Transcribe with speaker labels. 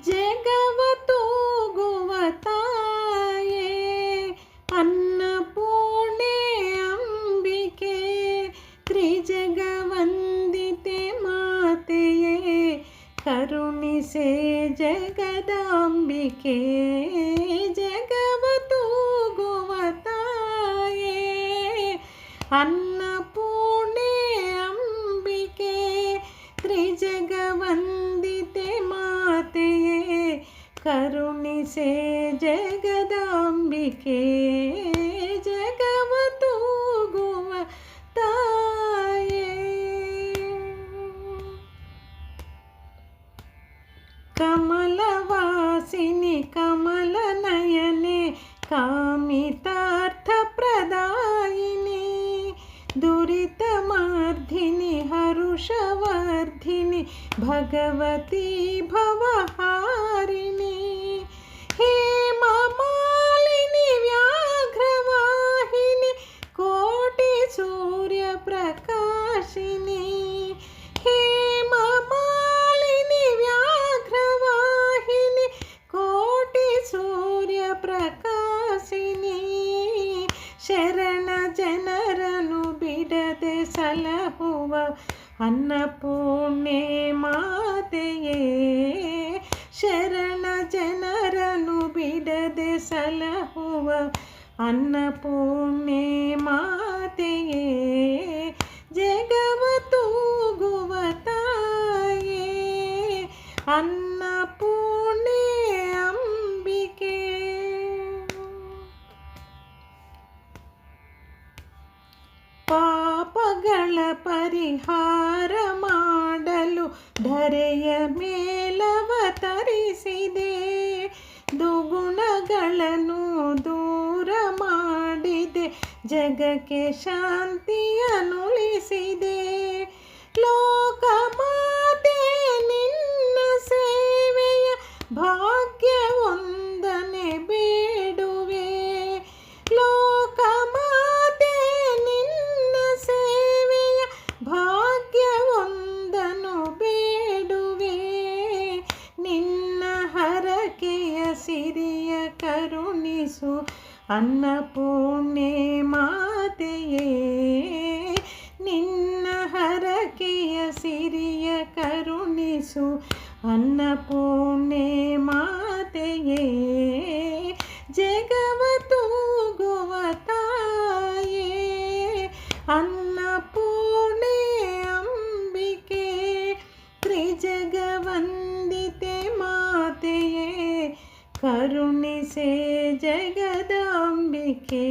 Speaker 1: ಜಗವ ತೂಗುವ ತಾಯೇ ಅನ್ನಪೂರ್ಣೆ ಅಂಬಿಕೆ, ತ್ರಿಜಗವಂದಿತೆ ಮಾತೆಯೇ ಕರುಣಿಸೆ ಜಗದಾಂಬಿಕೆ. ಜಗವ ತೂಗುವ ತಾಯೇ ಅನ್ನಪೂರ್ಣೆ ಅಂಬಿಕೆ, ತ್ರಿಜಗವಂದಿತೆ ಮಾತೆಯೇ ಕರುಣಿಸೆ ಜಗದಾಂಬಿಕೆ. ಜಗವ ತೂಗುವ ತಾಯೇ. ಕಮಲವಾಸಿನಿ ಕಮಲನಯನೆ ಕಾಮಿತಾರ್ಥ ಪ್ರದಾಯಿನಿ, ದುರಿತಮಾರ್ಧಿನಿ ಹರುಷವರ್ಧಿನಿ ಭಗವತಿ ಭವಹಾರಿಣಿ. ಹೇಮಮಾಲಿನಿ ವ್ಯಾಘ್ರವಾಹಿನಿ ಕೋಟಿ ಸೂರ್ಯ ಪ್ರಕಾಶಿನಿ. ಹೇಮಮಾಲಿನಿ ವ್ಯಾಘ್ರವಾಹಿನಿ ಕೋಟಿ ಸೂರ್ಯ ಪ್ರಕಾಶಿನಿ. ಶರಣ ಜನರನು ಬಿಡದೆ ಸಲಹುವ ಅನ್ನಪೂರ್ಣೆ ಮಾತೆಯೇ, ಶರಣ ಜನರನು ಬಿಡದೆ ಸಲಹುವ ಅನ್ನಪೂರ್ಣೆ ಮಾತೆಯೇ. ಜಗವ ತೂಗುವ ತಾಯೇ ಅನ್ನಪೂರ್ಣೆ ಅಂಬಿಕೆ. ಪಾಪಗಳ ಪರಿಹಾರ ಮಾಡಲು ಧರೆಯ ಮೇಲವತರಿಸಿದೆ, ದುಗುಣಗಳನ್ನು ದೂರ ಮಾಡಿದೆ ಜಗಕ್ಕೆ ಶಾಂತಿಯನುಳಿಸಿದೆ. ಲೋಕಮಾತೆ ನಿನ್ನ ಸೇವೆಯ ಭಾಗ್ಯವೊಂದನೆ ಬೇಡುವೆ. ಲೋಕಮಾತೆ ನಿನ್ನ ಸೇವೆಯ ಭಾಗ್ಯವೊಂದನು ಬೇಡುವೆ. ನಿನ್ನ ಹರಕೆಯ ಸಿರಿಯ ಕರುಣಿಸು ಅನ್ನಪೂರ್ಣೆ ಮಾತೆಯೇ. ನಿನ್ನ ಹರಕೆಯ ಸಿರಿಯ ಕರುಣಿಸು ಅನ್ನಪೂರ್ಣೆ ಮಾತೆಯೇ. ಜಗವ ತೂಗುವ ತಾಯೇ ಅನ್ನಪೂರ್ಣೆ ಅಂಬಿಕೆ, ತ್ರಿಜಗವಂದಿತೆ ಮಾತೆಯೇ ಕರುಣಿಸೆ ಜಗದಾಂಬಿಕೆ.